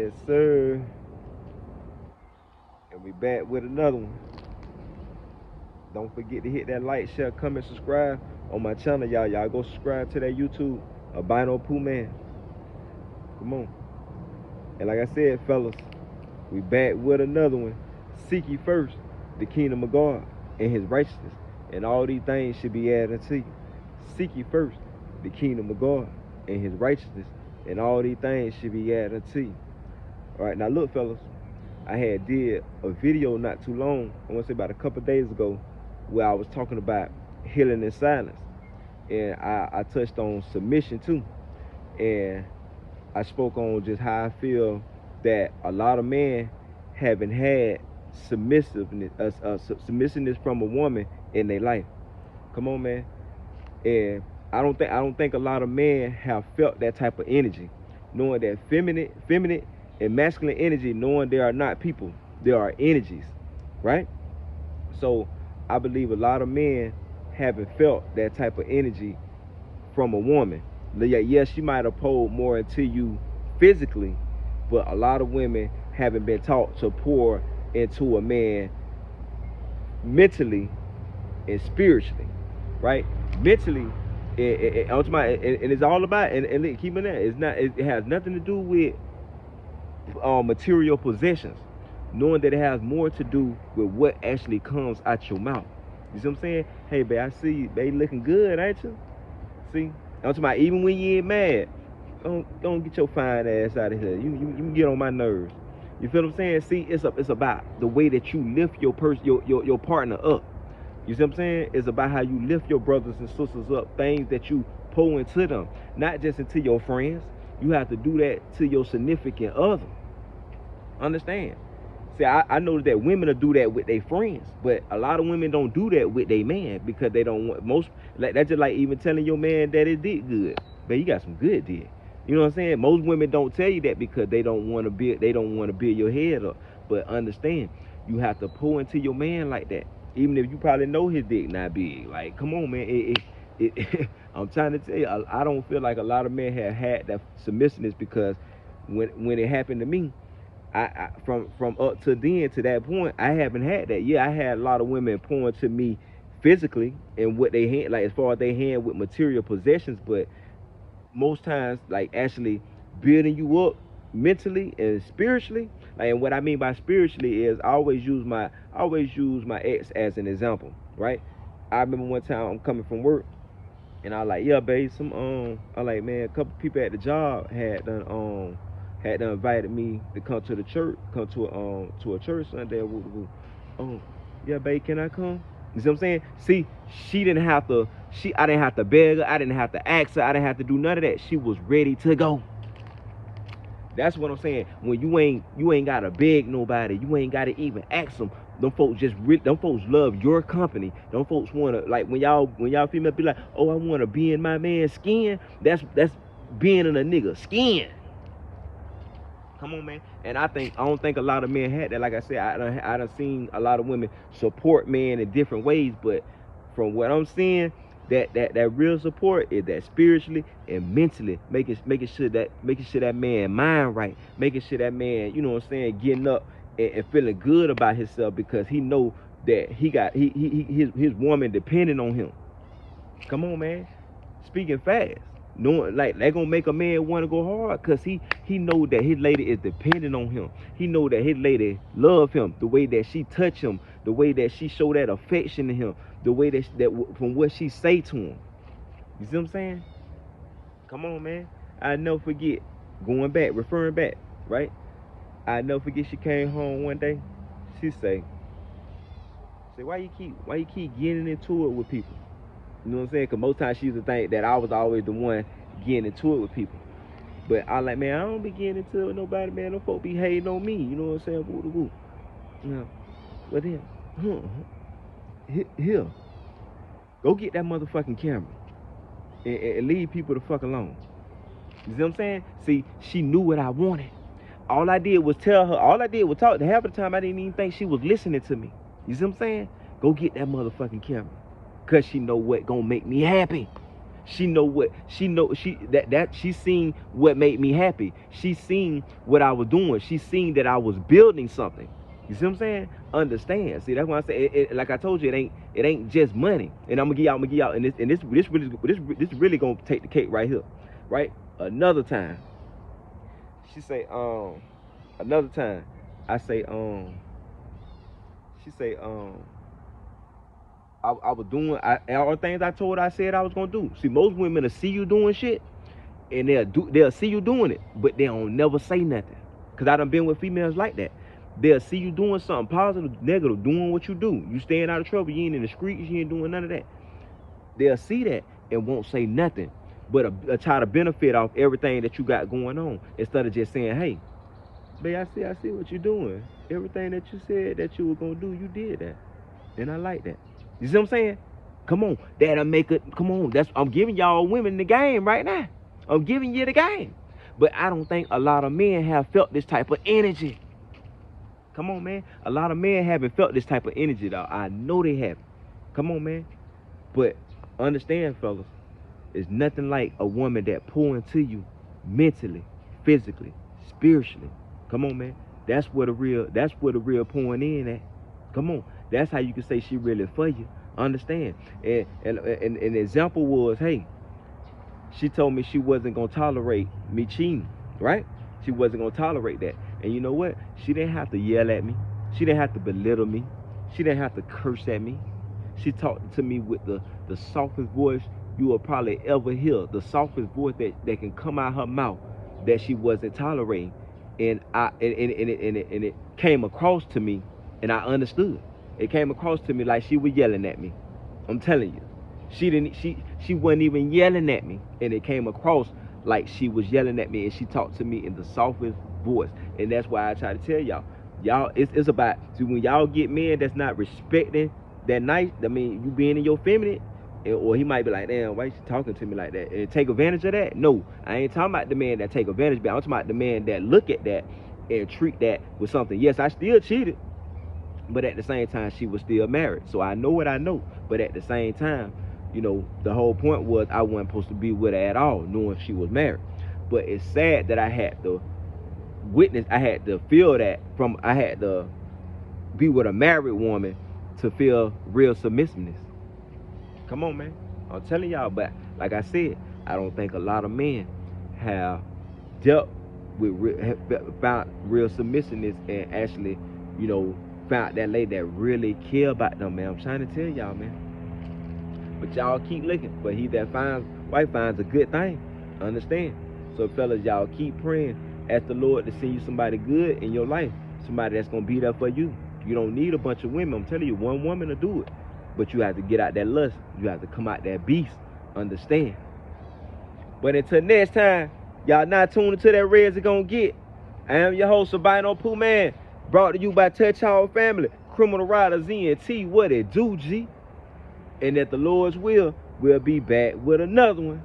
Yes, sir. And we back with another one. Don't forget to hit that like, share, comment, subscribe on my channel, y'all. Y'all go subscribe to that YouTube, Albino Pooh Man. Come on. And like I said, fellas, we back with another one. Seek ye first the kingdom of God and his righteousness, and all these things should be added unto you. Seek ye first the kingdom of God and his righteousness, and all these things should be added unto you. All right, now look, fellas, I had did a video not too long, I want to say about a couple days ago, where I was talking about healing in silence. And I touched on submission too. And I spoke on just how I feel that a lot of men haven't had submissiveness from a woman in their life. Come on, man. And I don't think a lot of men have felt that type of energy, knowing that feminine and masculine energy, knowing they are not people, they are energies, right? So I believe a lot of men haven't felt that type of energy from a woman. Yes, she might have pulled more into you physically, but a lot of women haven't been taught to pour into a man mentally and spiritually, right? Mentally, and it's all about, and keep it there. It's not. It has nothing to do with material possessions. Knowing that it has more to do with what actually comes out your mouth. You see what I'm saying? Hey, babe, I see you. Babe, looking good, ain't you? See? I'm talking about even when you ain't mad, don't get your fine ass out of here. You get on my nerves. You feel what I'm saying? See, it's about the way that you lift your partner up. You see what I'm saying? It's about how you lift your brothers and sisters up, things that you pour into them, not just into your friends. You have to do that to your significant other. Understand? See, I know that women will do that with their friends, but a lot of women don't do that with their man because they don't want most. Like that's just like even telling your man that it did good, but you got some good dick. You know what I'm saying? Most women don't tell you that because they don't want to build. They don't want to build your head up. But understand, you have to pull into your man like that, even if you probably know his dick not big. Like, come on, man. I'm trying to tell you, I don't feel like a lot of men have had that submissiveness because when it happened to me. From up to then to that point, I haven't had that. Yeah, I had a lot of women pouring to me physically and what they hand, like as far as they hand with material possessions, but most times, like actually building you up mentally and spiritually. Like, and what I mean by spiritually is I always use my ex as an example, right? I remember one time I'm coming from work and I like, yeah, babe, I like, man, a couple people at the job had done invited me to come to the church, come to a church Sunday. Oh, yeah, babe, can I come? You see what I'm saying? See, she didn't have to. I didn't have to beg her. I didn't have to ask her. I didn't have to do none of that. She was ready to go. That's what I'm saying. When you ain't gotta beg nobody. You ain't gotta even ask them. Them folks love your company. Them folks wanna like when y'all female be like, oh, I wanna be in my man's skin. That's being in a nigga skin. Come on, man. And I don't think a lot of men had that. Like I said, I done seen a lot of women support men in different ways, but from what I'm seeing, that real support is that spiritually and mentally making sure that man mind right, making sure that man, you know what I'm saying, getting up and feeling good about himself because he know that his woman depending on him. Come on, man. Speaking fast. Knowing like they gonna make a man want to go hard because he know that his lady is dependent on him. He know that his lady love him, the way that she touch him, the way that she show that affection to him, the way that from what she say to him. You see what I'm saying? Come on, man. I never forget referring back, right? I never forget she came home one day. She say, why you keep getting into it with people? You know what I'm saying? Because most times she used to think that I was always the one getting into it with people. But I like, man, I don't be getting into it with nobody, man. Them folk be hating on me. You know what I'm saying? Woo, woo. You know, but then, here, go get that motherfucking camera and leave people the fuck alone. You see what I'm saying? See, she knew what I wanted. All I did was tell her. All I did was talk. Half of the time, I didn't even think she was listening to me. You see what I'm saying? Go get that motherfucking camera. Because she know what gonna make me happy. She know what she seen what made me happy. She seen what I was doing. She seen that I was building something. You see what I'm saying? Understand? See, that's why I say like I told you, it ain't just money. And I'm gonna give y'all, and this really gonna take the cake right here, right? Another time, she say, another time, I say, she say, I was doing all the things I told her I said I was gonna do. See, most women will see you doing shit, and they'll see you doing it, but they don't never say nothing. Cause I done been with females like that. They'll see you doing something positive, negative, doing what you do. You staying out of trouble. You ain't in the streets. You ain't doing none of that. They'll see that and won't say nothing, but try to benefit off everything that you got going on instead of just saying, "Hey, babe, I see what you're doing. Everything that you said that you were gonna do, you did that, and I like that." You see what I'm saying? Come on, that'll make it. Come on, I'm giving y'all women the game right now. I'm giving you the game, but I don't think a lot of men have felt this type of energy. Come on, man. A lot of men haven't felt this type of energy, though. I know they haven't. Come on, man. But understand, fellas, it's nothing like a woman that pour into you mentally, physically, spiritually. Come on, man. That's where the real pouring in at. Come on. That's how you can say she really for you. Understand? And an example was, hey, she told me she wasn't gonna tolerate me cheating, right? She wasn't gonna tolerate that. And you know what? She didn't have to yell at me. She didn't have to belittle me. She didn't have to curse at me. She talked to me with the softest voice you will probably ever hear. The softest voice that can come out her mouth that she wasn't tolerating. And it came across to me, and I understood. It came across to me like she was yelling at me. I'm telling you. She wasn't even yelling at me, and it came across like she was yelling at me, and she talked to me in the softest voice. And that's why I try to tell y'all, it's about, see, when y'all get men that's not respecting that nice, I mean, you being in your feminine, or he might be like, damn, why is she talking to me like that, and take advantage of that. No, I ain't talking about the man that take advantage, but I'm talking about the man that look at that and treat that with something. Yes, I still cheated, but at the same time, she was still married. So I know what I know, but at the same time, you know, the whole point was I wasn't supposed to be with her at all, knowing she was married. But it's sad that I had to witness, I had to feel that I had to be with a married woman to feel real submissiveness. Come on, man. I'm telling y'all, but like I said, I don't think a lot of men have dealt with, found real submissiveness and actually, you know, found that lady that really care about them, man. I'm trying to tell y'all, man. But y'all keep looking. But he that finds wife finds a good thing. Understand? So fellas, y'all keep praying. Ask the Lord to send you somebody good in your life. Somebody that's gonna be there for you. You don't need a bunch of women. I'm telling you, one woman to do it. But you have to get out that lust. You have to come out that beast. Understand? But until next time, y'all not tuned into that Reds It Gonna Get. I am your host, Albino Pooh Man. Brought to you by Touch Hall Family. Criminal Rider ZNT. What it do, G? And at the Lord's will, we'll be back with another one.